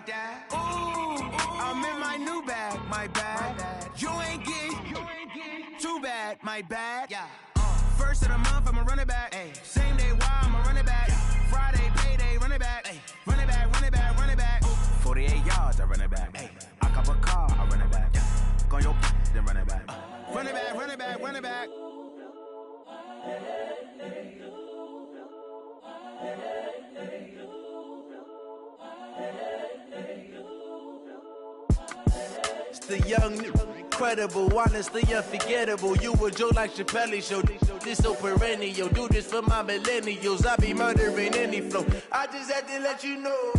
like that. Ooh, I'm in my new bag, my bad. You ain't get too bad, my bad. Yeah. First of the month, I'ma run it back. Ay. Same day, why I'ma run it back. Friday, payday, run it back. Ay. Run it back, run it back, run it back. 48 yards, I run it back. Ay. I cop a car, I run it back. Go on your then run it back. Run it back, run it back, run it back. It's the young, incredible, honestly unforgettable. You a joke like Chappelle show. This so perennial. Do this for my millennials. I be murdering any flow. I just had to let you know.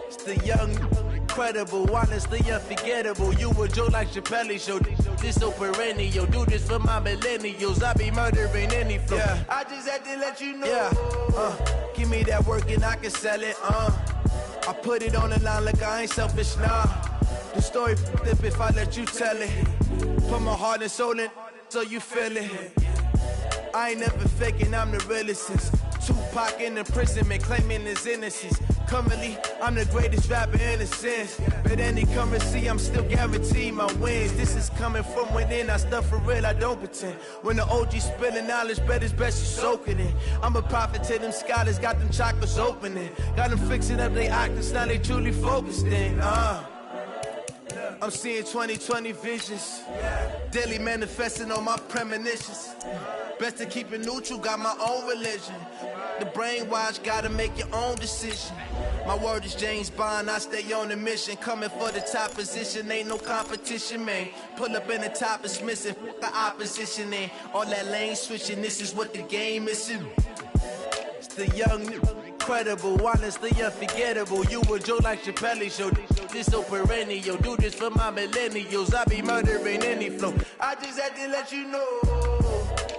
It's the young, incredible, honestly unforgettable. You a joke like Chappelle show. This so perennial. Do this for my millennials. I be murdering any flow. Yeah. I just had to let you know. Yeah. Give me that work and I can sell it. I put it on the line like I ain't selfish, nah. The story flip if I let you tell it. Put my heart and soul in so you feel it. I ain't never faking, I'm the realest since Tupac in imprisonment, claiming his innocence. Currently, I'm the greatest rapper in a sense. But any currency, I'm still guaranteed my wins. This is coming from within, I stuff for real, I don't pretend. When the OG spilling knowledge, bet it's best you soak it in. I'm a prophet to them scholars, got them chakras opening. Got them fixing up they octaves, now they truly focused in. I'm seeing 2020 visions. Daily manifesting on my premonitions. Best to keep it neutral, got my own religion. The brainwash, gotta make your own decision. My word is James Bond, I stay on a mission. Coming for the top position, ain't no competition, man. Pull up in the top is missing, fuck the opposition, and all that lane switching, this is what the game is. It's the young, incredible, honestly unforgettable. You a joke like Chappelle show. This so perennial. Do this for my millennials. I be murdering any flow. I just had to let you know.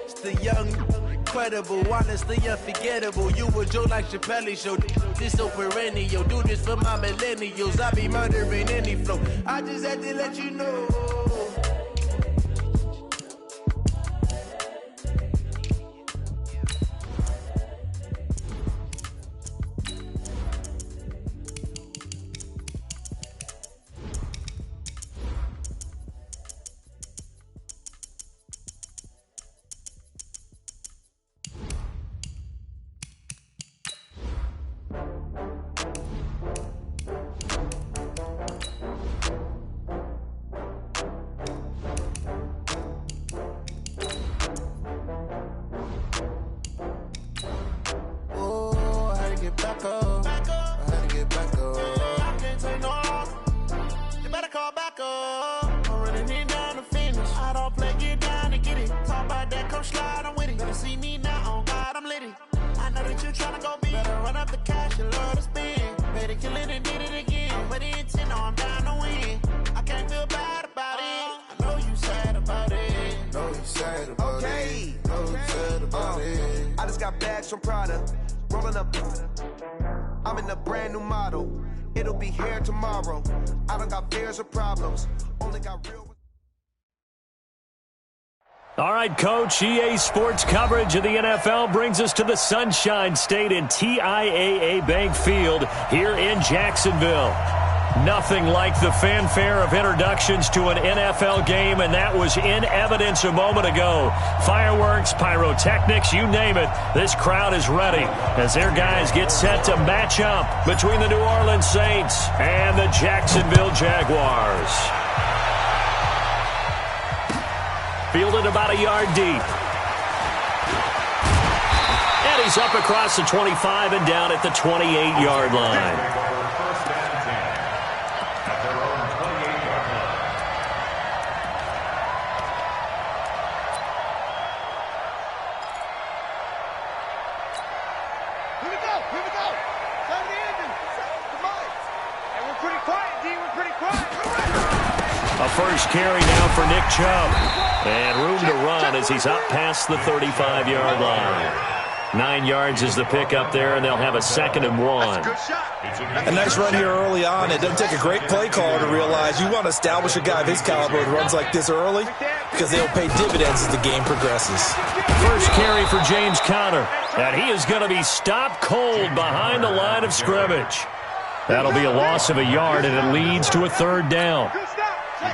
It's the young, incredible, honestly unforgettable. You a joke like Chappelle show. This so perennial. Do this for my millennials. I be murdering any flow. I just had to let you know. From Prada, rolling up. I'm in a brand new model. It'll be here tomorrow. I don't got fears or problems. Only got real. All right, Coach, EA Sports coverage of the NFL brings us to the Sunshine State in TIAA Bank Field here in Jacksonville. Nothing like the fanfare of introductions to an NFL game, and that was in evidence a moment ago. Fireworks, pyrotechnics, you name it. This crowd is ready as their guys get set to match up between the New Orleans Saints and the Jacksonville Jaguars. Fielded about a yard deep. And he's up across the 25 and down at the 28-yard line. First carry now for Nick Chubb. And room to run as he's up past the 35-yard line. 9 yards is the pickup there, and they'll have a 2nd and 1. A nice run here early on. It doesn't take a great play caller to realize you want to establish a guy of his caliber with runs like this early because they'll pay dividends as the game progresses. First carry for James Conner. And he is going to be stopped cold behind the line of scrimmage. That'll be a loss of a yard, and it leads to a third down.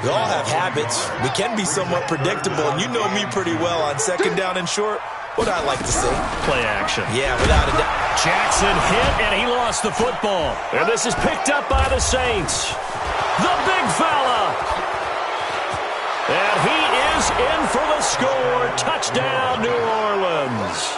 We all have habits. We can be somewhat predictable, and you know me pretty well on second down and short. What I like to say. Play action. Yeah, without a doubt. Jackson hit, and he lost the football. And this is picked up by the Saints. The big fella. And he is in for the score. Touchdown, New Orleans.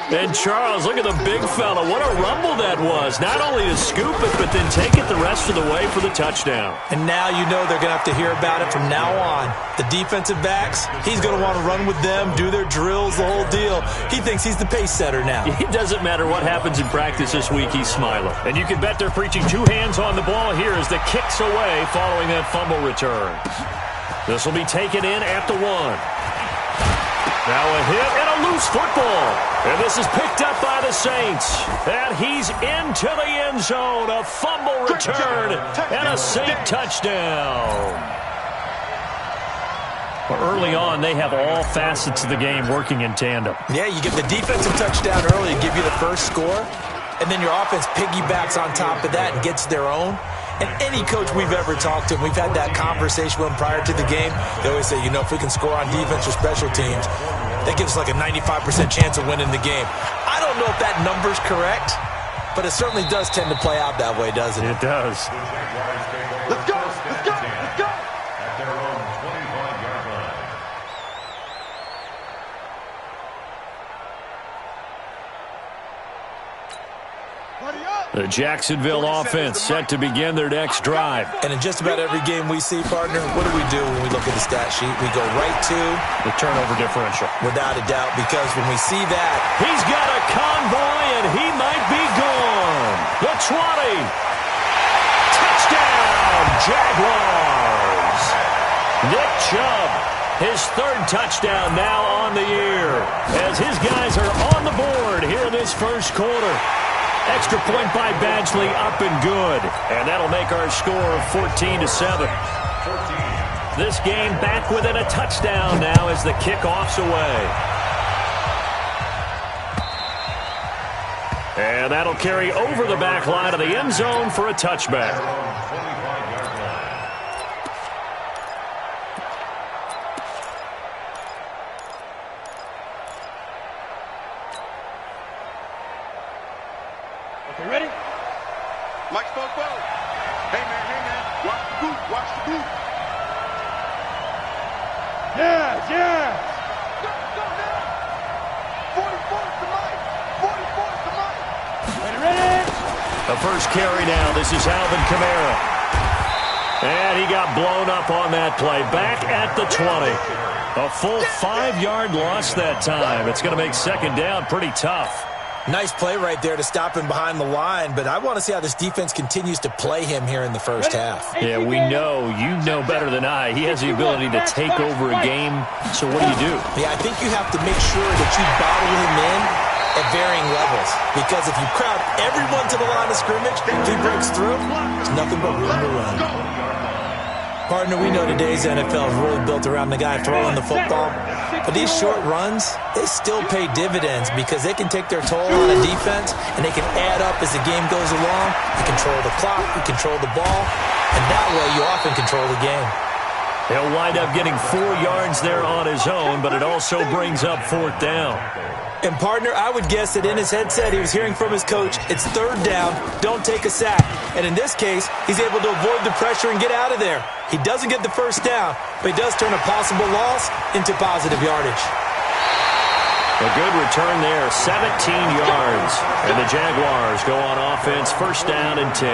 And Charles, look at the big fella. What a rumble that was. Not only to scoop it, but then take it the rest of the way for the touchdown. And now you know they're going to have to hear about it from now on. The defensive backs, he's going to want to run with them, do their drills, the whole deal. He thinks he's the pace setter now. It doesn't matter what happens in practice this week, he's smiling. And you can bet they're preaching 2 hands on the ball here as the kick's away following that fumble return. This will be taken in at the 1. Now a hit and a loose football. And this is picked up by the Saints. And he's into the end zone. A fumble return and a Saint touchdown. Well, early on, they have all facets of the game working in tandem. Yeah, you get the defensive touchdown early and give you the first score. And then your offense piggybacks on top of that and gets their own. And any coach we've ever talked to, we've had that conversation with them prior to the game, they always say, you know, if we can score on defense or special teams, that gives us like a 95% chance of winning the game. I don't know if that number's correct, but it certainly does tend to play out that way, doesn't it? It does. Let's go! Let's go! Let's go! At their own 25-yard line. The Jacksonville offense set to begin their next drive. And in just about every game we see, partner, what do we do when we look at the stat sheet? We go right to the turnover differential. Without a doubt, because when we see that, he's got a convoy, and he might be gone. The 20. Touchdown, Jaguars. Nick Chubb, his 3rd touchdown now on the year, as his guys are on the board here in this first quarter. Extra point by Badgley, up and good. And that'll make our score 14-7. This game back within a touchdown now as the kickoff's away. And that'll carry over the back line of the end zone for a touchback. Ready? Mike spoke well. Hey man, watch the boot, watch the boot. Yeah. Go now. 44's the Mike. 44's the Mike. Ready? The first carry now. This is Alvin Kamara. And he got blown up on that play. Back at the 20. A full 5-yard loss that time. It's going to make second down pretty tough. Nice play right there to stop him behind the line, but I want to see how this defense continues to play him here in the first half. Yeah, we know. You know better than I. He has the ability to take over a game, so what do? Yeah, I think you have to make sure that you bottle him in at varying levels, because if you crowd everyone to the line of scrimmage, if he breaks through, there's nothing but room to run. Partner, we know today's NFL is really built around the guy throwing the football. But these short runs, they still pay dividends because they can take their toll on a defense and they can add up as the game goes along. You control the clock, you control the ball, and that way you often control the game. He'll wind up getting 4 yards there on his own, but it also brings up 4th down. And, partner, I would guess that in his headset he was hearing from his coach, it's 3rd down, don't take a sack. And in this case, he's able to avoid the pressure and get out of there. He doesn't get the first down, but he does turn a possible loss into positive yardage. A good return there, 17 yards. And the Jaguars go on offense, 1st down and 10.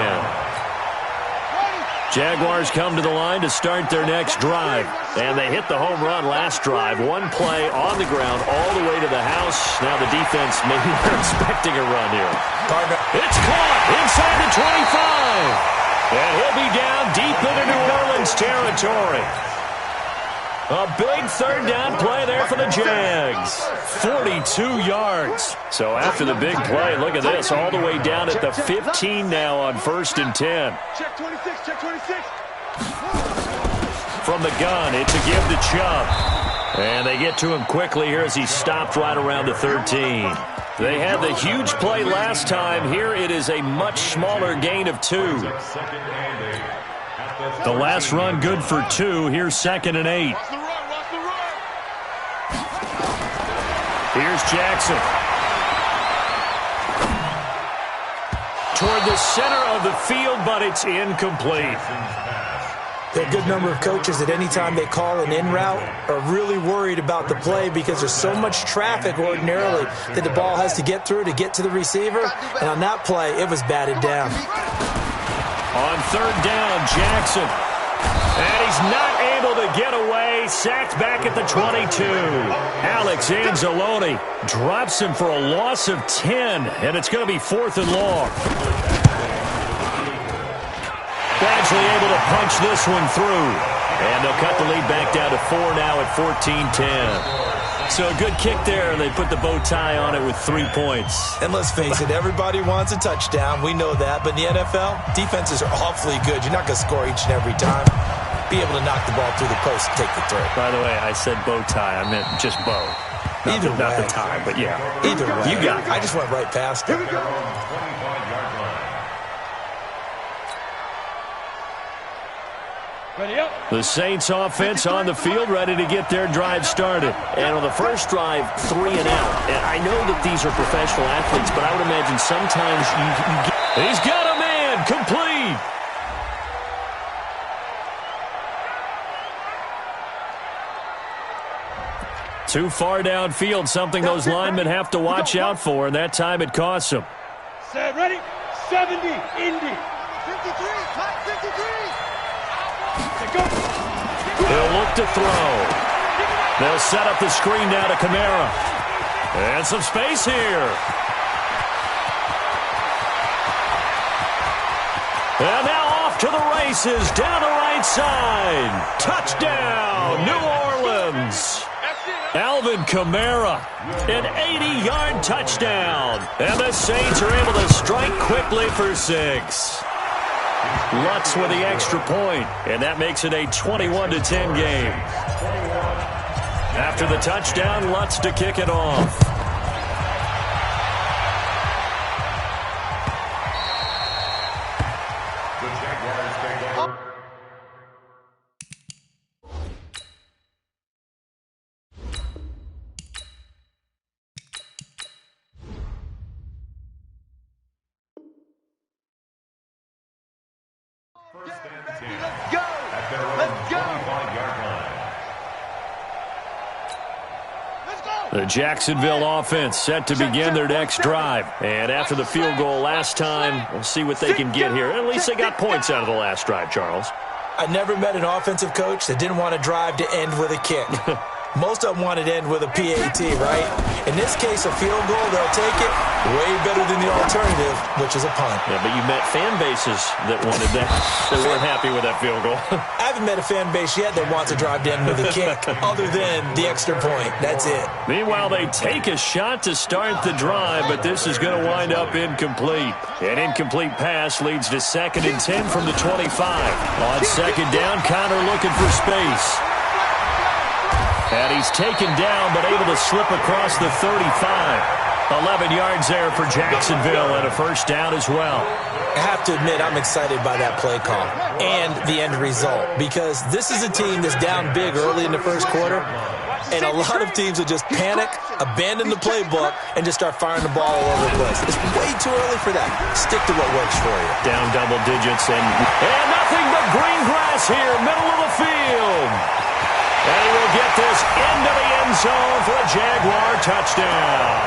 Jaguars come to the line to start their next drive. And they hit the home run last drive. 1 play on the ground all the way to the house. Now the defense maybe they're expecting a run here. Partner. It's caught inside the 25. And he'll be down deep into New Orleans territory. A big 3rd down play there for the Jags. 42 yards. So after the big play, look at this, all the way down at the 15 now on 1st and 10. Check 26, check 26. From the gun, it's a give to Chubb. And they get to him quickly here as he stopped right around the 13. They had the huge play last time. Here it is a much smaller gain of 2. The last run good for 2. Here's 2nd and 8. Here's Jackson. Toward the center of the field, but it's incomplete. There are a good number of coaches that any time they call an in route are really worried about the play because there's so much traffic ordinarily that the ball has to get through to get to the receiver. And on that play, it was batted down. On 3rd down, Jackson. And he's not able to get away. Sacked back at the 22. Alex Anzalone drops him for a loss of 10. And it's going to be 4th and long. Badgley able to punch this one through. And they'll cut the lead back down to 4 now at 14-10. So a good kick there, and they put the bow tie on it with 3 points. And let's face it, everybody wants a touchdown. We know that. But in the NFL, defenses are awfully good. You're not going to score each and every time. Be able to knock the ball through the post and take the throw. By the way, I said bow tie. I meant just bow. Not the tie, but yeah. Either way. You got it. I just went right past it. The Saints offense on the field, ready to get their drive started. And on the first drive, 3 and out. And I know that these are professional athletes, but I would imagine sometimes you get... He's got a man, complete. Too far downfield, something those linemen have to watch out for, and that time it costs them. Set, ready, 70, Indy. 53, tight 53. He'll look to throw. They'll set up the screen now to Kamara. And some space here. And now off to the races, down the right side. Touchdown, New Orleans. Alvin Kamara, an 80-yard touchdown. And the Saints are able to strike quickly for 6. Lutz with the extra point, and that makes it a 21-10 game. After the touchdown, Lutz to kick it off. The Jacksonville offense set to begin their next drive. And after the field goal last time, we'll see what they can get here. At least they got points out of the last drive, Charles. I never met an offensive coach that didn't want to drive to end with a kick. Most of them wanted to end with a PAT, right? In this case, a field goal, they'll take it way better than the alternative, which is a punt. Yeah, but you met fan bases that wanted that. They weren't happy with that field goal. I haven't met a fan base yet that wants to drive to end with a kick other than the extra point. That's it. Meanwhile, they take a shot to start the drive, but this is going to wind up incomplete. An incomplete pass leads to 2nd and 10 from the 25. On 2nd down, Connor looking for space. And he's taken down, but able to slip across the 35. 11 yards there for Jacksonville, and a first down as well. I have to admit, I'm excited by that play call and the end result, because this is a team that's down big early in the first quarter, and a lot of teams will just panic, abandon the playbook, and just start firing the ball all over the place. It's way too early for that. Stick to what works for you. Down double digits, and nothing but green grass here, middle of the field. And he will get this into the end zone for a Jaguar touchdown.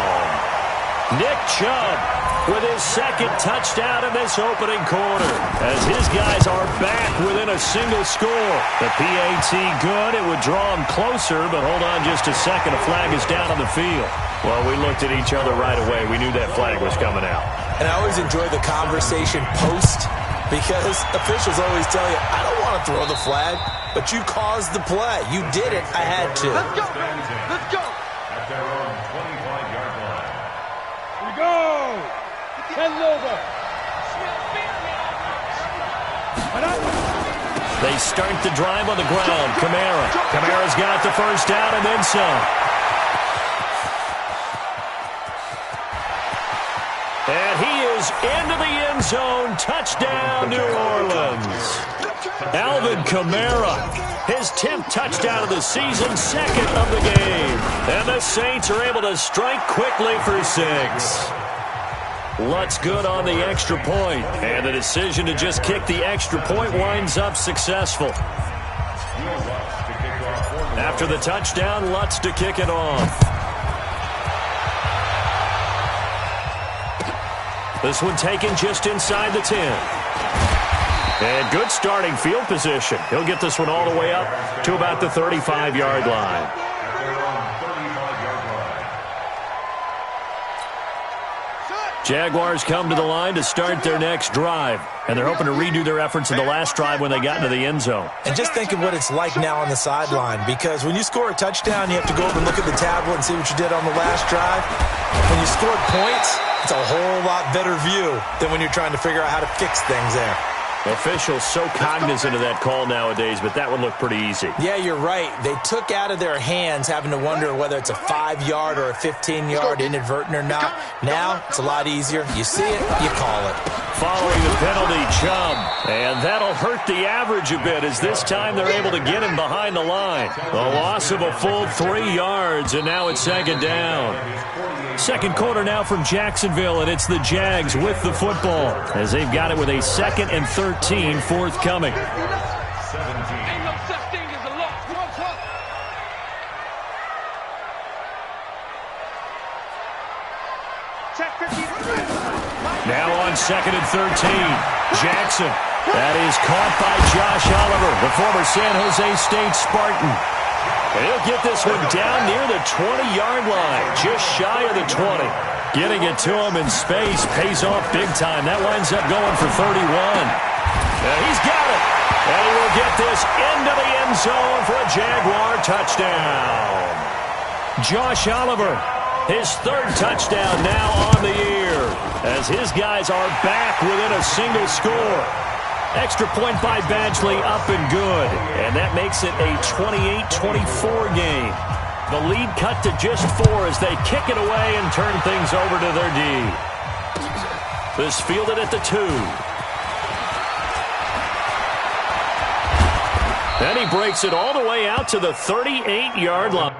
Nick Chubb with his 2nd touchdown in this opening quarter, as his guys are back within a single score. The PAT good. It would draw him closer, but hold on just a second. A flag is down on the field. Well, we looked at each other right away. We knew that flag was coming out. And I always enjoy the conversation post, because officials always tell you, I don't want to throw the flag, but you caused the play. You did it. I had to. Let's go, baby. Let's go. At their own 25-yard line. Here we go. Head over. They start the drive on the ground. Kamara's got the first down and then some. And he is into the end zone. Touchdown, New Orleans. Alvin Kamara, his 10th touchdown of the season, second of the game. And the Saints are able to strike quickly for 6. Lutz good on the extra point. And the decision to just kick the extra point winds up successful. After the touchdown, Lutz to kick it off. This one taken just inside the 10. And good starting field position. He'll get this one all the way up to about the 35-yard line. Jaguars come to the line to start their next drive. And they're hoping to redo their efforts in the last drive when they got into the end zone. And just think of what it's like now on the sideline. Because when you score a touchdown, you have to go over and look at the tablet and see what you did on the last drive. When you scored points, it's a whole lot better view than when you're trying to figure out how to fix things there. Officials so cognizant of that call nowadays, but that would look pretty easy. Yeah, you're right. They took out of their hands having to wonder whether it's a 5-yard or a 15-yard inadvertent or not. Now, it's a lot easier. You see it, you call it. Following the penalty, Chubb. And that'll hurt the average a bit as this time they're able to get him behind the line. A loss of a full 3 yards, and now it's second down. Second quarter now from Jacksonville, and it's the Jags with the football as they've got it with a 2nd and 13 forthcoming. Now on 2nd and 13, Jackson. That is caught by Josh Oliver, the former San Jose State Spartan. And he'll get this one down near the 20-yard line, just shy of the 20. Getting it to him in space pays off big time. That winds up going for 31. And he's got it. And he will get this into the end zone for a Jaguar touchdown. Josh Oliver, his 3rd touchdown now on the year, as his guys are back within a single score. Extra point by Badgley up and good. And that makes it a 28-24 game. The lead cut to just 4 as they kick it away and turn things over to their D. This fielded at the 2. Then he breaks it all the way out to the 38-yard line.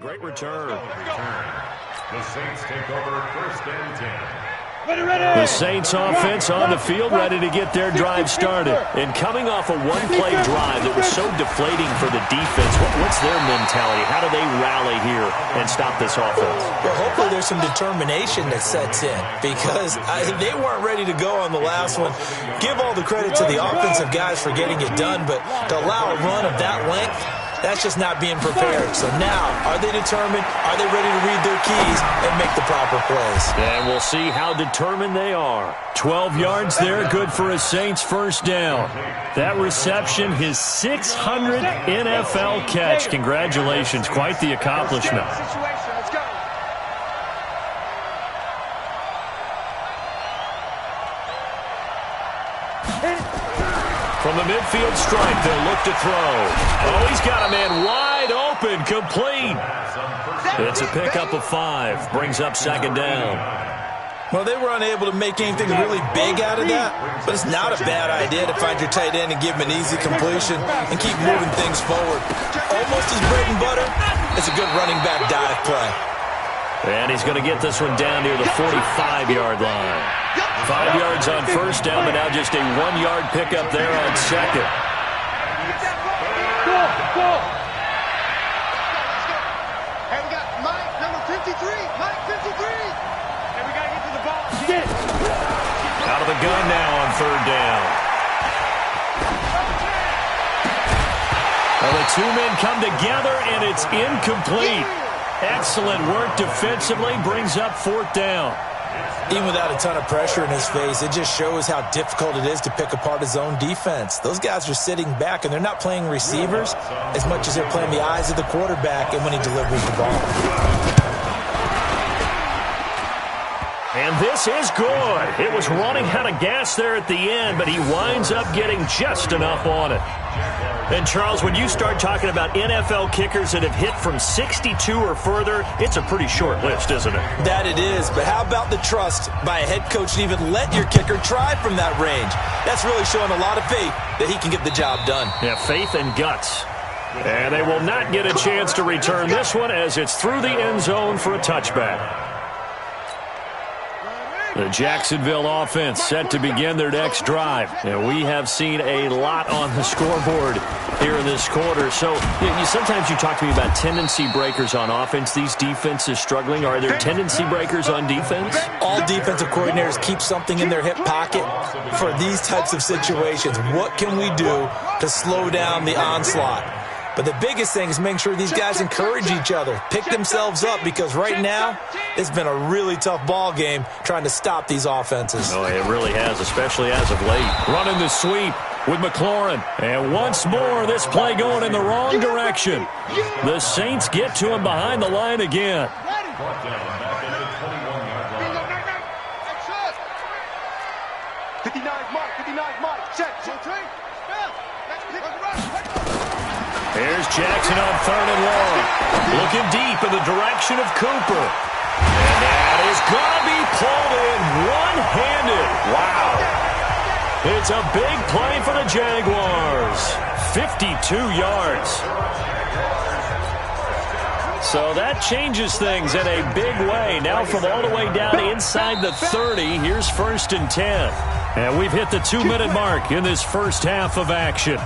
Great return. The Saints take over 1st and 10. The Saints offense on the field, ready to get their drive started. And coming off a one-play drive that was so deflating for the defense, what's their mentality? How do they rally here and stop this offense? Well, hopefully there's some determination that sets in because they weren't ready to go on the last one. Give all the credit to the offensive guys for getting it done, but to allow a run of that length, that's just not being prepared. So now, are they determined? Are they ready to read their keys and make the proper plays? And we'll see how determined they are. 12 yards there, good for a Saints first down. That reception, his 600th NFL catch. Congratulations, quite the accomplishment. From the midfield stripe, they'll look to throw. Oh, he's got a man wide open, complete. It's a pickup of 5, brings up second down. Well, they were unable to make anything really big out of that, but it's not a bad idea to find your tight end and give him an easy completion and keep moving things forward. Almost his bread and butter. It's a good running back dive play. And he's going to get this one down near the 45-yard line. 5 yards on first down, but now just a 1-yard pickup there on second. Go! Hey, we got Mike. two men come together, and it's incomplete. Excellent work defensively, brings up 4th down. Even without a ton of pressure in his face, it just shows how difficult it is to pick apart his own defense. Those guys are sitting back, and they're not playing receivers as much as they're playing the eyes of the quarterback and when he delivers the ball. And this is good. It was running out of gas there at the end, but he winds up getting just enough on it. And, Charles, when you start talking about NFL kickers that have hit from 62 or further, it's a pretty short list, isn't it? That it is, but how about the trust by a head coach to even let your kicker try from that range? That's really showing a lot of faith that he can get the job done. Yeah, faith and guts. And they will not get a chance to return this one as it's through the end zone for a touchback. The Jacksonville offense set to begin their next drive. And we have seen a lot on the scoreboard here in this quarter. So sometimes you talk to me about tendency breakers on offense. These defenses struggling. Are there tendency breakers on defense? All defensive coordinators keep something in their hip pocket for these types of situations. What can we do to slow down the onslaught? But the biggest thing is making sure these guys encourage each other, pick themselves up, because right now it's been a really tough ball game trying to stop these offenses. Oh, it really has, especially as of late. Running the sweep with McLaurin. And once more, this play going in the wrong direction. The Saints get to him behind the line again. 59 mark, check. Here's Jackson on 3rd and long. Looking deep in the direction of Cooper. And that is going to be pulled in one-handed. Wow. It's a big play for the Jaguars. 52 yards. So that changes things in a big way. Now from all the way down inside the 30, here's 1st and 10. And we've hit the 2-minute mark in this first half of action.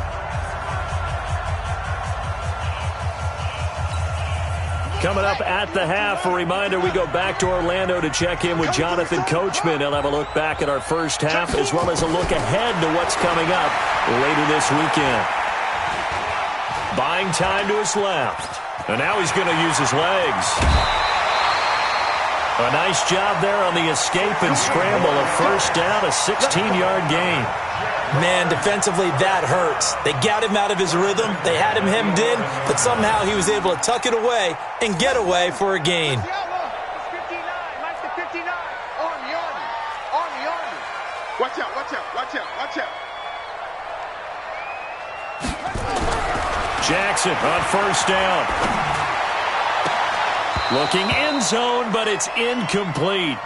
Coming up at the half, a reminder, we go back to Orlando to check in with Jonathan Coachman. He'll have a look back at our first half as well as a look ahead to what's coming up later this weekend. Buying time to his left. And now he's going to use his legs. A nice job there on the escape and scramble. A 1st down, a 16-yard gain. Man, defensively, that hurts. They got him out of his rhythm. They had him hemmed in, but somehow he was able to tuck it away and get away for a gain. Watch out. Jackson on 1st down. Looking end zone, but it's incomplete.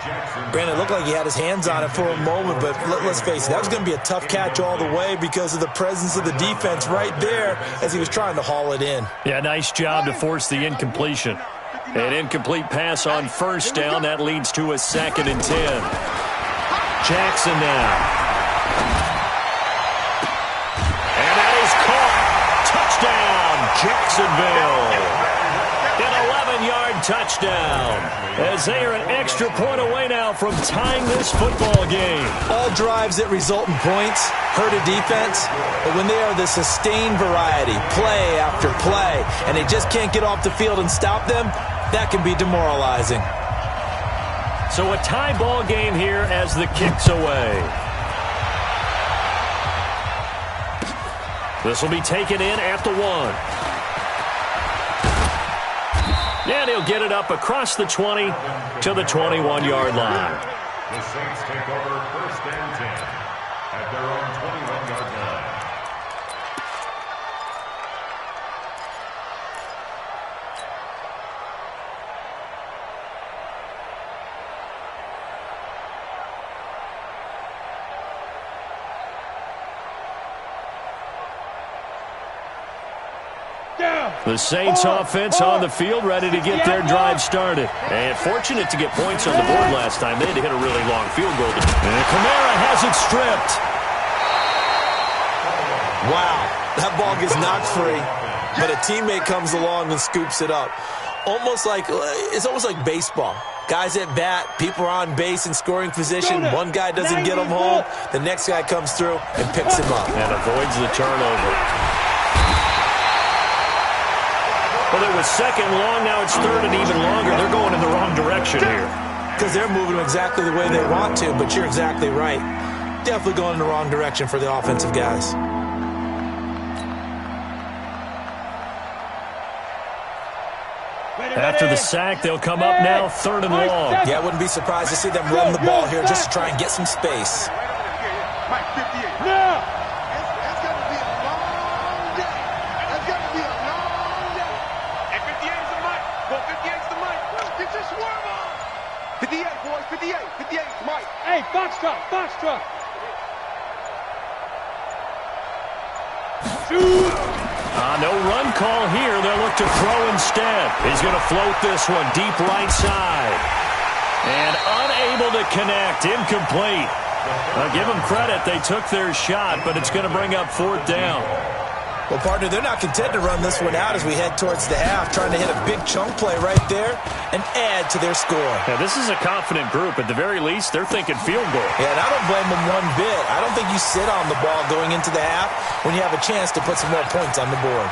Brandon, it looked like he had his hands on it for a moment, but let's face it, that was going to be a tough catch all the way because of the presence of the defense right there as he was trying to haul it in. Yeah, nice job to force the incompletion. An incomplete pass on 1st down. That leads to a 2nd and 10. Jackson now. And that is caught. Touchdown, Jacksonville. An 11-yard touchdown as they are an extra point away now from tying this football game. All drives that result in points hurt a defense, but when they are the sustained variety, play after play, and they just can't get off the field and stop them, that can be demoralizing. So a tie ball game here as the kick's away. This will be taken in at the 1. And he'll get it up across the 20 to the 21-yard line. The Saints take over 1st and 10 at their own 21-yard line. The Saints offense on the field, ready to get their drive started. And fortunate to get points on the board last time. They had to hit a really long field goal. And Kamara has it stripped. Wow, that ball gets knocked free, but a teammate comes along and scoops it up. It's almost like baseball. Guys at bat, people are on base in scoring position. One guy doesn't get him home. The next guy comes through and picks him up. And avoids the turnover. Well, it was second long. Now it's third and even longer. They're going in the wrong direction here. Because they're moving exactly the way they want to, but you're exactly right. Definitely going in the wrong direction for the offensive guys. After the sack, they'll come up now third and long. Yeah, I wouldn't be surprised to see them run the ball here just to try and get some space. Mike, 58. No! It's going to be a long day. It's going to be a long day. And 58 is the Mike. Well, 58 is the Mike. Get your swarm on. 58, boys. 58. 58 is Mike. Hey, Foxtrot. Foxtrot. Shoot. No run call here. They'll look to throw instead. He's going to float this one deep right side. And unable to connect. Incomplete. Give them credit. They took their shot, but it's going to bring up fourth down. Well, partner, they're not content to run this one out as we head towards the half, trying to hit a big chunk play right there and add to their score. Yeah, this is a confident group. At the very least, they're thinking field goal. Yeah, and I don't blame them one bit. I don't think you sit on the ball going into the half when you have a chance to put some more points on the board.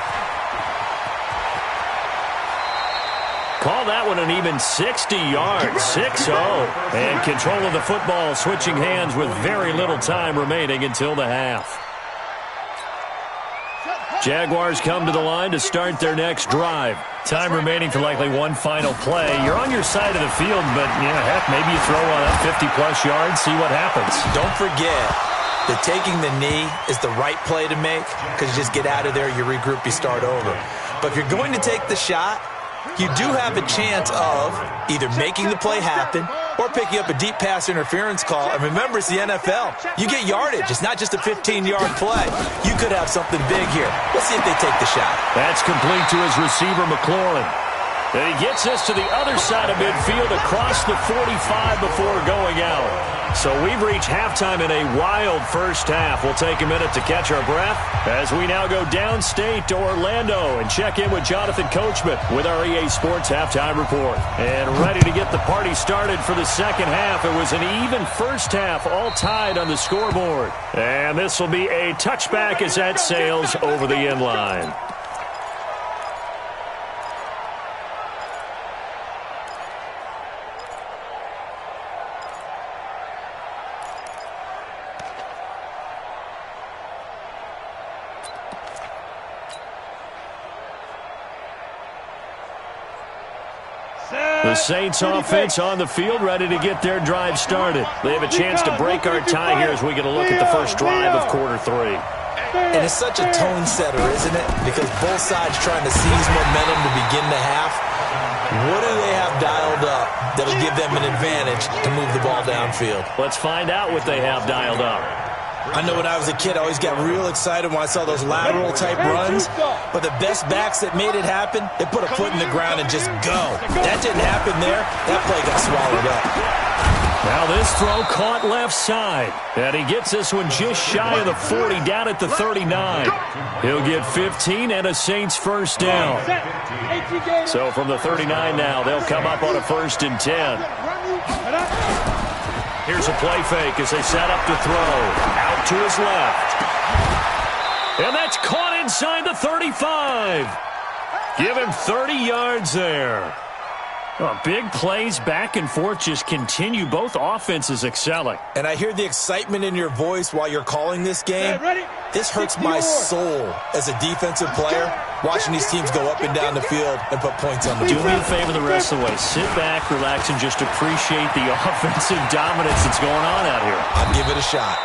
Call that one an even 60 yards, 6-0. And control of the football switching hands with very little time remaining until the half. Jaguars come to the line to start their next drive. Time remaining for likely one final play. You're on your side of the field, but, yeah, heck, maybe you throw one up 50-plus yards, see what happens. Don't forget that taking the knee is the right play to make because you just get out of there, you regroup, you start over. But if you're going to take the shot, you do have a chance of either making the play happen or picking up a deep pass interference call. And remember, it's the NFL. You get yardage. It's not just a 15-yard play. You could have something big here. Let's see if they take the shot. That's complete to his receiver, McLaurin. And he gets us to the other side of midfield across the 45 before going out. So we've reached halftime in a wild first half. We'll take a minute to catch our breath as we now go downstate to Orlando and check in with Jonathan Coachman with our EA Sports Halftime Report. And ready to get the party started for the second half. It was an even first half, all tied on the scoreboard. And this will be a touchback as that sails over the end line. The Saints offense on the field, ready to get their drive started. They have a chance to break our tie here as we get a look at the first drive of quarter three. And it's such a tone setter, isn't it? Because both sides trying to seize momentum to begin the half. What do they have dialed up that'll give them an advantage to move the ball downfield? Let's find out what they have dialed up. I know when I was a kid, I always got real excited when I saw those lateral-type runs. But the best backs that made it happen, they put a foot in the ground and just go. That didn't happen there. That play got swallowed up. Now this throw caught left side. And he gets this one just shy of the 40, down at the 39. He'll get 15 and a Saints first down. So from the 39 now, they'll come up on a 1st and 10. Here's a play fake as they set up to throw. Out to his left. And that's caught inside the 35. Give him 30 yards there. Oh, big plays back and forth just continue. Both offenses excelling. And I hear the excitement in your voice while you're calling this game. This hurts my soul as a defensive player, watching these teams go up and down the field and put points on the board. Do me a favor the rest of the way. Sit back, relax, and just appreciate the offensive dominance that's going on out here. I'll give it a shot.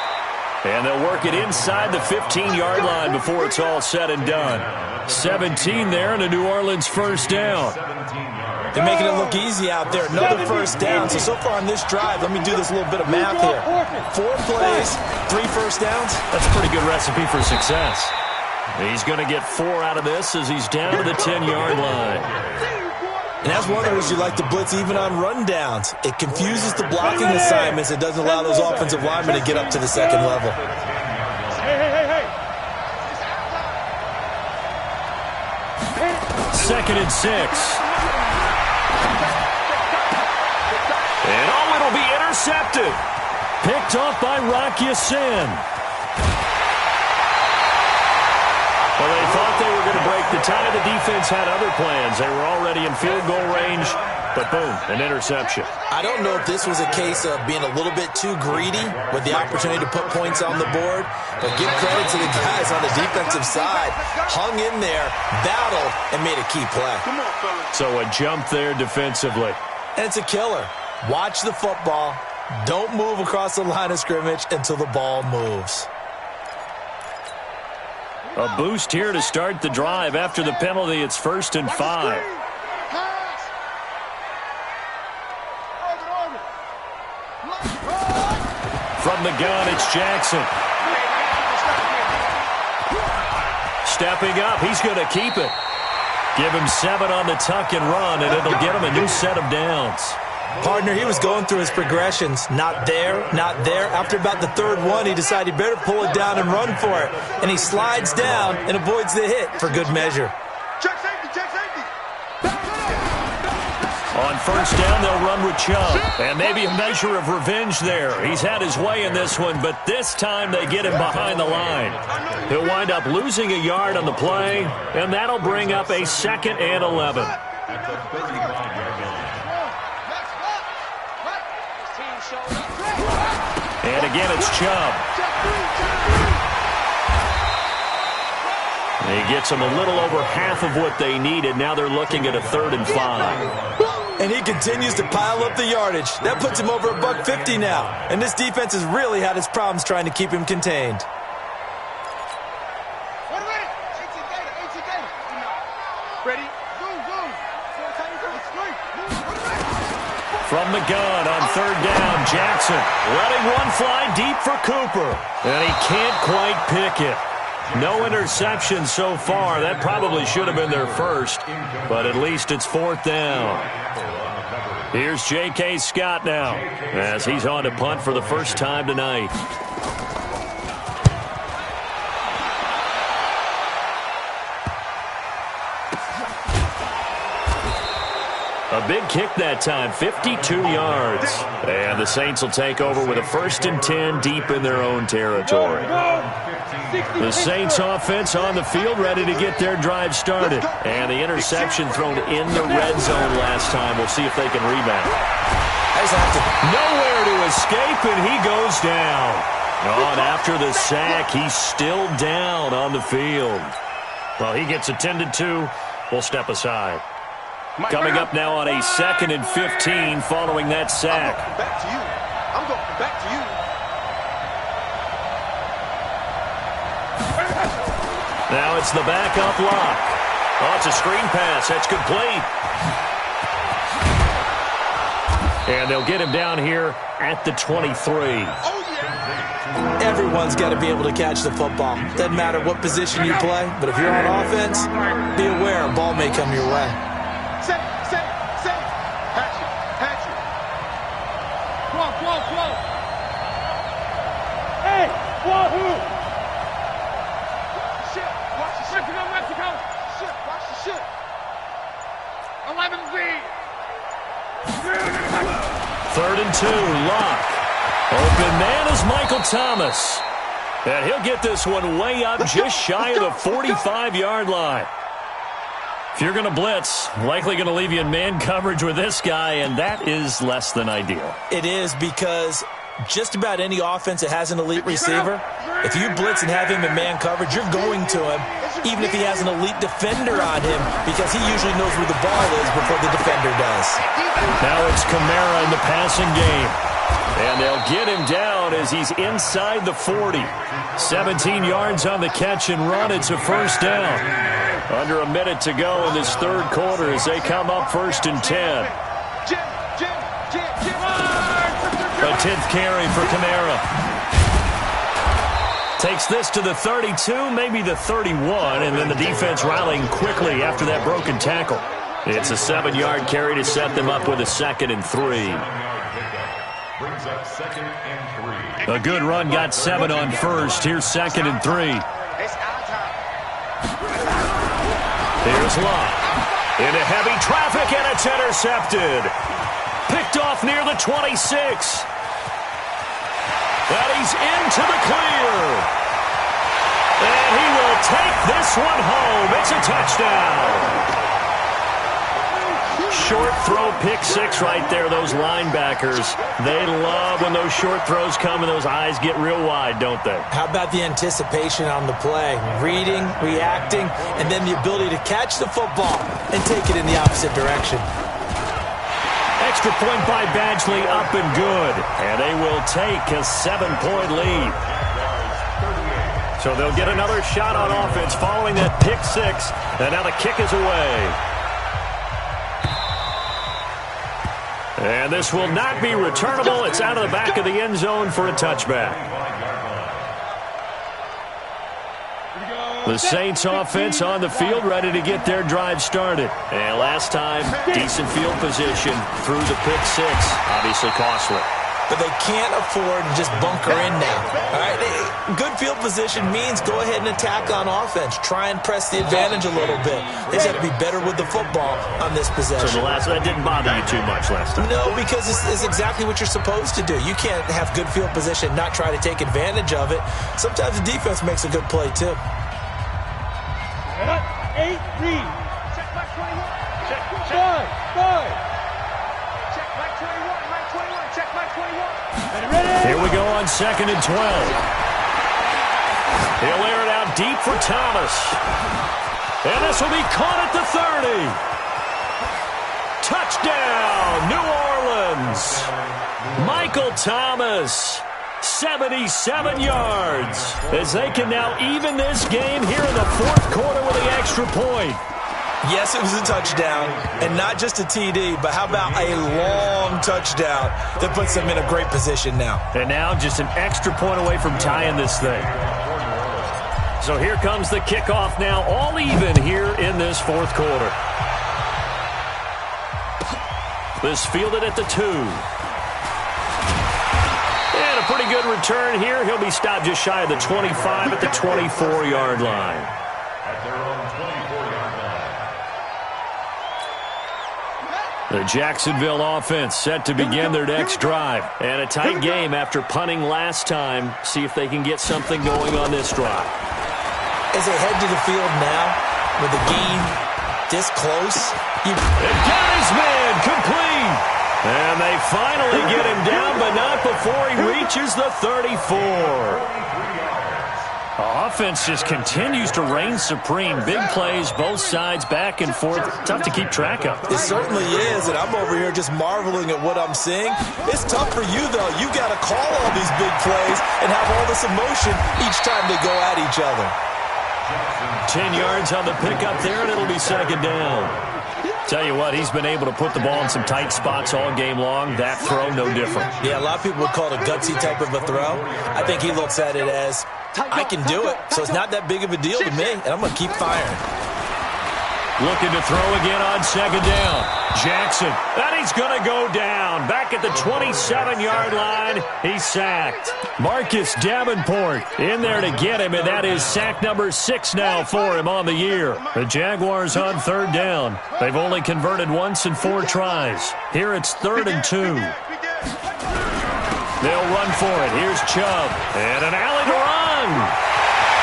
And they'll work it inside the 15-yard line before it's all said and done. 17 there and a New Orleans first down. They're making it look easy out there. Another first down. So far on this drive, let me do this little bit of math here. 4 plays, 3 first downs. That's a pretty good recipe for success. He's going to get 4 out of this as he's down to the 10-yard line. And that's one of the reasons you like to blitz even on rundowns. It confuses the blocking assignments. It doesn't allow those offensive linemen to get up to the second level. Second and 6. And it'll be intercepted. Picked off by YnW-LowKey1738's. Well, they thought they were going to break the the time, the defense had other plans. They were already in field goal range, but boom, an interception. I don't know if this was a case of being a little bit too greedy with the opportunity to put points on the board, but give credit to the guys on the defensive side. Hung in there, battled, and made a key play. So a jump there defensively. And it's a killer. Watch the football. Don't move across the line of scrimmage until the ball moves. A boost here to start the drive. After the penalty, it's 1st and 5. From the gun, it's Jackson. Stepping up, he's going to keep it. Give him 7 on the tuck and run, and it'll get him a new set of downs. Partner, he was going through his progressions. Not there, not there. After about the third one, he decided he better pull it down and run for it. And he slides down and avoids the hit for good measure. Check safety, check safety. On 1st down, they'll run with Chubb. And maybe a measure of revenge there. He's had his way in this one, but this time they get him behind the line. He'll wind up losing a yard on the play, and that'll bring up a 2nd and 11. At the 35-yard line. And again, it's Chubb. He gets them a little over half of what they needed. Now they're looking at a 3rd and 5. And he continues to pile up the yardage. That puts him over $150 now. And this defense has really had its problems trying to keep him contained. Ready? From the gun on 3rd down, Jackson letting one fly deep for Cooper. And he can't quite pick it. No interception so far. That probably should have been their first, but at least it's 4th down. Here's J.K. Scott now as he's on to punt for the first time tonight. A big kick that time, 52 yards. And the Saints will take over with a 1st and 10 deep in their own territory. The Saints offense on the field ready to get their drive started. And the interception thrown in the red zone last time. We'll see if they can rebound. Nowhere to escape, and he goes down. On after the sack, he's still down on the field. Well, he gets attended to. We'll step aside. Coming up now on a 2nd and 15 following that sack. Back to you. I'm going back to you. Now it's the backup lock. Oh, it's a screen pass. That's complete. And they'll get him down here at the 23. Everyone's got to be able to catch the football. Doesn't matter what position you play, but if you're on offense, be aware a ball may come your way. Set. Hatch it. Come on. Hey, wahoo! Shit, watch the shit. Mexico. Shit, watch the shit. 11Z. 3rd and 2, Lock. Open man is Michael Thomas. And he'll get this one way up just shy of the 45-yard line. If you're going to blitz, likely going to leave you in man coverage with this guy, and that is less than ideal. It is because just about any offense that has an elite receiver, if you blitz and have him in man coverage, you're going to him, even if he has an elite defender on him, because he usually knows where the ball is before the defender does. Now it's Kamara in the passing game. And they'll get him down as he's inside the 40. 17 yards on the catch and run. It's a 1st down. Under a minute to go in this 3rd quarter as they come up 1st and 10. A 10th carry for Kamara. Takes this to the 32, maybe the 31, and then the defense rallying quickly after that broken tackle. It's a 7-yard carry to set them up with a 2nd and 3. Brings up 2nd and 3. A good run got 7 on 1st. Here's 2nd and 3. Here's Locke. Into heavy traffic, and it's intercepted. Picked off near the 26. And he's into the clear. And he will take this one home. It's a touchdown. Short throw, pick six right there. Those linebackers, they love when those short throws come and those eyes get real wide, don't they? How about the anticipation on the play? Reading, reacting, and then the ability to catch the football and take it in the opposite direction. Extra point by Badgley, up and good. And they will take a 7-point lead. So they'll get another shot on offense following that pick six. And now the kick is away. And this will not be returnable. It's out of the back of the end zone for a touchback. The Saints offense on the field, ready to get their drive started. And last time, decent field position through the pick six. Obviously costly. But they can't afford to just bunker in now. All right, good field position means go ahead and attack on offense. Try and press the advantage a little bit. They just have to be better with the football on this possession. So that didn't bother you too much last time? No, because it's exactly what you're supposed to do. You can't have good field position and not try to take advantage of it. Sometimes the defense makes a good play, too. 8 read. Check back 21. Check. 5. Check back 21. Check back 21. Here we go on 2nd and 12. He'll air it out deep for Thomas. And this will be caught at the 30. Touchdown, New Orleans. Michael Thomas. 77 yards as they can now even this game here in the fourth quarter with the extra point. Yes, it was a touchdown, and not just a TD, but how about a long touchdown that puts them in a great position now. And now just an extra point away from tying this thing. So here comes the kickoff now, all even here in this fourth quarter. This fielded at the 2. And a pretty good return here. He'll be stopped just shy of the 25 at the 24-yard line. At their own 24-yard line. The Jacksonville offense set to begin their next drive. And a tight game after punting last time. See if they can get something going on this drive. As they head to the field now, with the game this close. And got his man complete. And they finally get him down, but not before he reaches the 34. Offense just continues to reign supreme. Big plays, both sides, back and forth. Tough to keep track of. It certainly is, and I'm over here just marveling at what I'm seeing. It's tough for you, though. You got to call all these big plays and have all this emotion each time they go at each other. 10 yards on the pickup there, and it'll be second down. Tell you what, he's been able to put the ball in some tight spots all game long. That throw, no different. Yeah, a lot of people would call it a gutsy type of a throw. I think he looks at it as, I can do it, so it's not that big of a deal to me, and I'm going to keep firing. Looking to throw again on second down. Jackson, and he's going to go down. Back at the 27-yard line, he's sacked. Marcus Davenport in there to get him, and that is sack number 6 now for him on the year. The Jaguars on third down. They've only converted once in 4 tries. Here it's 3rd and 2. They'll run for it. Here's Chubb, and an alley to run.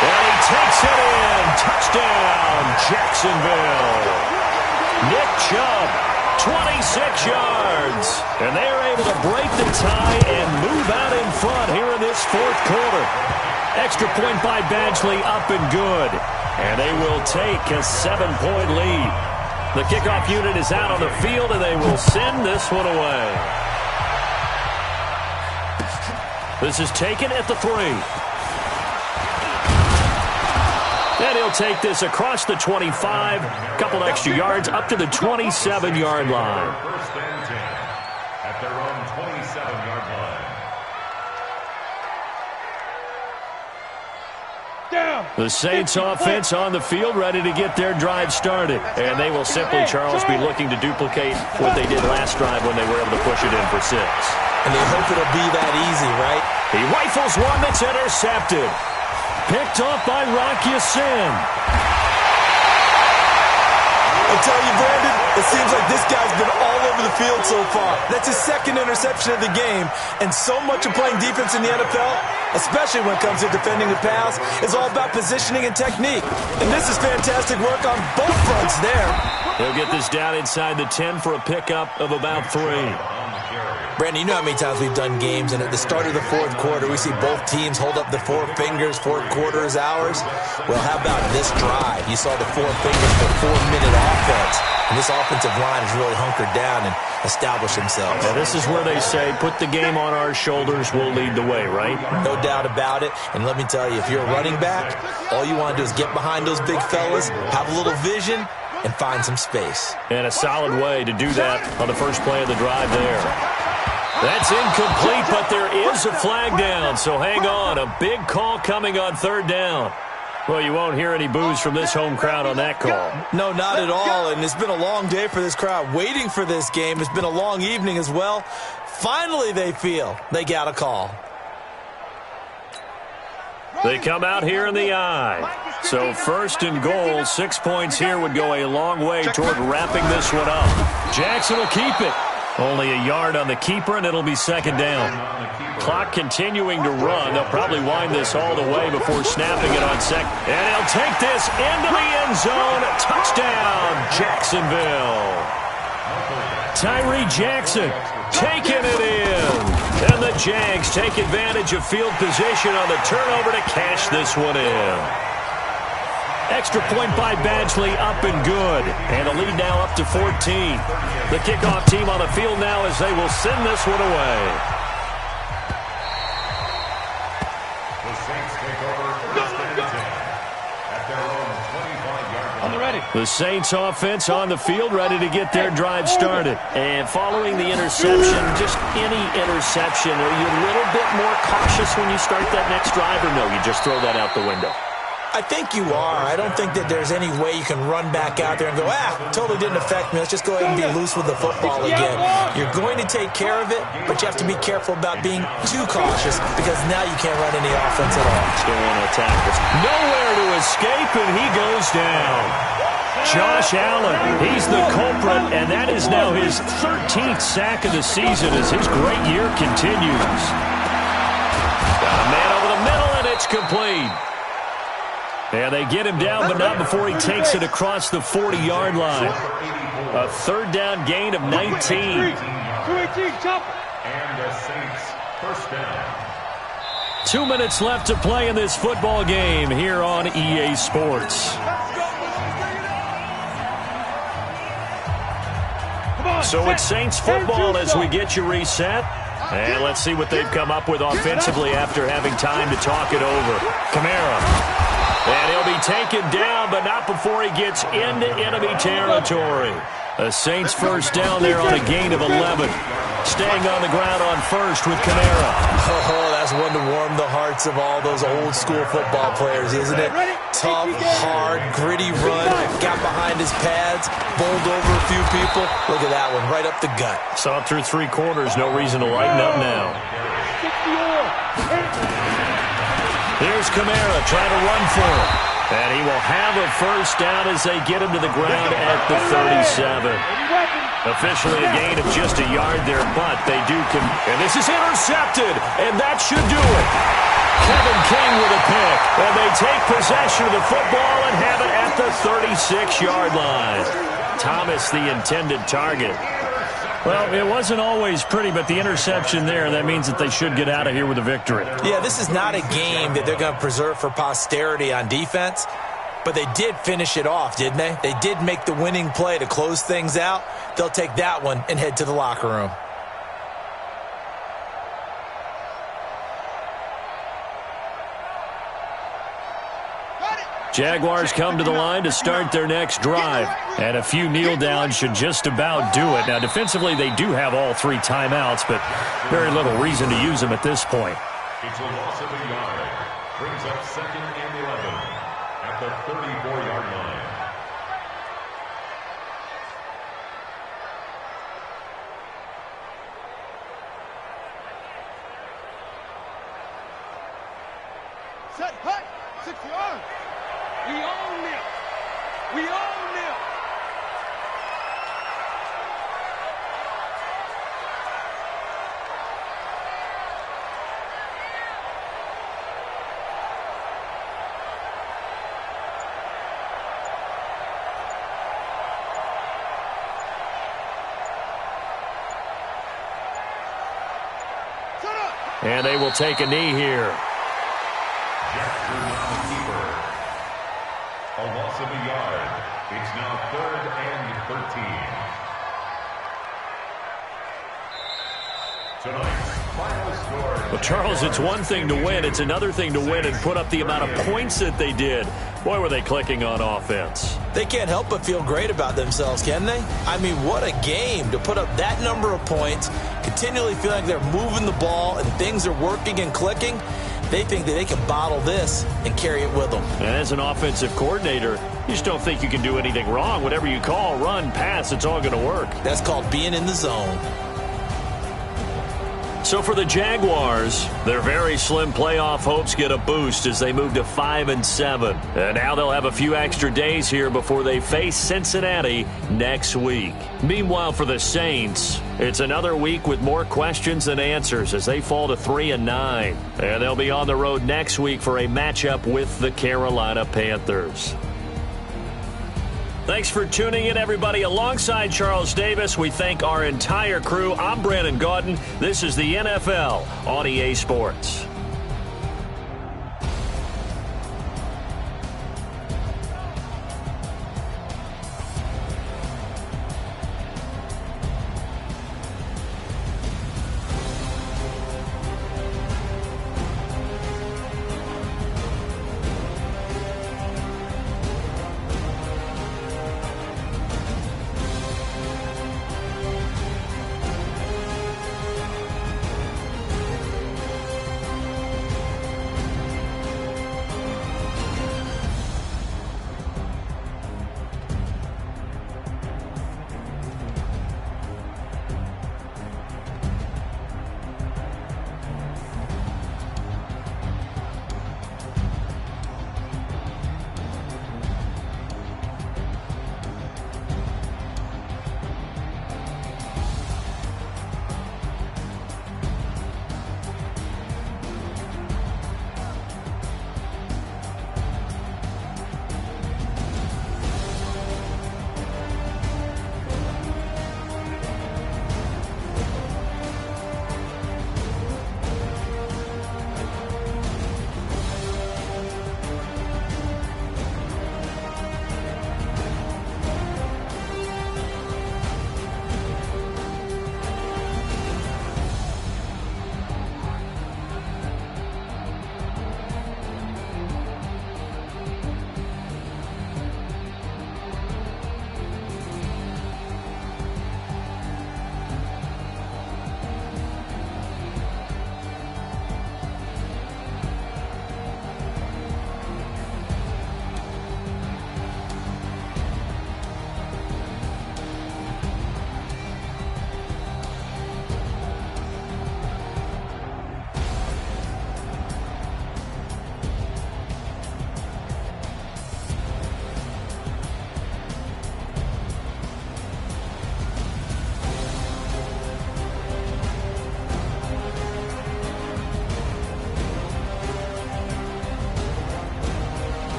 And he takes it in. Touchdown, Jacksonville. Nick Chubb, 26 yards. And they are able to break the tie and move out in front here in this fourth quarter. Extra point by Badgley, up and good. And they will take a 7-point lead. The kickoff unit is out on the field, and they will send this one away. This is taken at the 3. And he'll take this across the 25, couple extra yards, up to the 27-yard line. First and 10 at their own 27-yard line. The Saints offense on the field, ready to get their drive started. And they will simply, Charles, be looking to duplicate what they did last drive when they were able to push it in for 6. And they hope it'll be that easy, right? He rifles one that's intercepted. Picked off by Rock Ya-Sin. I tell you, Brandon, It seems like this guy's been all over the field so far. That's his second interception of the game. And so much of playing defense in the NFL, especially when it comes to defending the pass, is all about positioning and technique. And this is fantastic work on both fronts there. He'll get this down inside the 10 for a pickup of about 3. Brandon, you know how many times we've done games, and at the start of the fourth quarter, we see both teams hold up the 4 fingers, fourth quarter is ours. Well, how about this drive? You saw the 4 fingers for 4-minute offense, and this offensive line has really hunkered down and established themselves. Yeah, this is where they say, put the game on our shoulders, we'll lead the way, right? No doubt about it, and let me tell you, if you're a running back, all you want to do is get behind those big fellas, have a little vision, and find some space. And a solid way to do that on the first play of the drive there. That's incomplete, but there is a flag down, so hang on. A big call coming on 3rd down. Well, you won't hear any boos from this home crowd on that call. No, not at all, and it's been a long day for this crowd waiting for this game. It's been a long evening as well. Finally, they feel they got a call. They come out here in the I. So 1st and goal, 6 points here would go a long way toward wrapping this one up. Jackson will keep it. Only a yard on the keeper, and it'll be 2nd down. Clock continuing to run. They'll probably wind this all the way before snapping it on 2nd. And he'll take this into the end zone. Touchdown, Jacksonville. Tyree Jackson taking it in. And the Jags take advantage of field position on the turnover to cash this one in. Extra point by Badgley, up and good. And the lead now up to 14. The kickoff team on the field now as they will send this one away. The Saints take over 1st and 10 at their own 25-yard line. On the ready. The Saints offense on the field, ready to get their drive started. And following the interception, just any interception, are you a little bit more cautious when you start that next drive, or no, you just throw that out the window? I think you are. I don't think that there's any way you can run back out there and go, totally didn't affect me. Let's just go ahead and be loose with the football again. You're going to take care of it, but you have to be careful about being too cautious because now you can't run any offense at all. Still want to attack this. Nowhere to escape, and he goes down. Josh Allen, he's the culprit, and that is now his 13th sack of the season as his great year continues. Got a man over the middle, and it's complete. And they get him down, but not before he takes it across the 40-yard line. A 3rd down gain of 19. 218, chop. And the Saints 1st down. 2 minutes left to play in this football game here on EA Sports. So it's Saints football as we get you reset. And let's see what they've come up with offensively after having time to talk it over. Kamara. And he'll be taken down, but not before he gets into enemy territory. A Saints 1st down there on a gain of 11. Staying on the ground on 1st with Kamara. Oh, that's one to warm the hearts of all those old school football players, isn't it? Tough, hard, gritty run. Got behind his pads, bowled over a few people. Look at that one, right up the gut. Saw it through 3 quarters, no reason to lighten up now. Here's Kamara trying to run for it. And he will have a 1st down as they get him to the ground at the 37. Officially a gain of just a yard there, but they do and this is intercepted, and that should do it. Kevin King with a pick, and they take possession of the football and have it at the 36-yard line. Thomas, the intended target. Well, it wasn't always pretty, but the interception there, that means that they should get out of here with a victory. Yeah, this is not a game that they're going to preserve for posterity on defense, but they did finish it off, didn't they? They did make the winning play to close things out. They'll take that one and head to the locker room. Jaguars come to the line to start their next drive. And a few kneel downs should just about do it. Now, defensively, they do have all 3 timeouts, but very little reason to use them at this point. It's a loss of a yard. Brings up 2nd and 11 at the 34-yard line. Set, hut, 6 yards. We own them. We own them. And they will take a knee here. Jackson on the keeper. A loss of a yard. It's now 3rd and 13. Tonight's final score. Well, Charles, it's one thing to win. It's another thing to win and put up the amount of points that they did. Boy, were they clicking on offense. They can't help but feel great about themselves, can they? I mean, what a game to put up that number of points, continually feel like they're moving the ball and things are working and clicking. They think that they can bottle this and carry it with them. And as an offensive coordinator, you just don't think you can do anything wrong. Whatever you call, run, pass, it's all going to work. That's called being in the zone. So for the Jaguars, their very slim playoff hopes get a boost as they move to 5-7. And now they'll have a few extra days here before they face Cincinnati next week. Meanwhile, for the Saints, it's another week with more questions than answers as they fall to 3-9. And they'll be on the road next week for a matchup with the Carolina Panthers. Thanks for tuning in, everybody. Alongside Charles Davis, we thank our entire crew. I'm Brandon Gaudin. This is the NFL on EA Sports.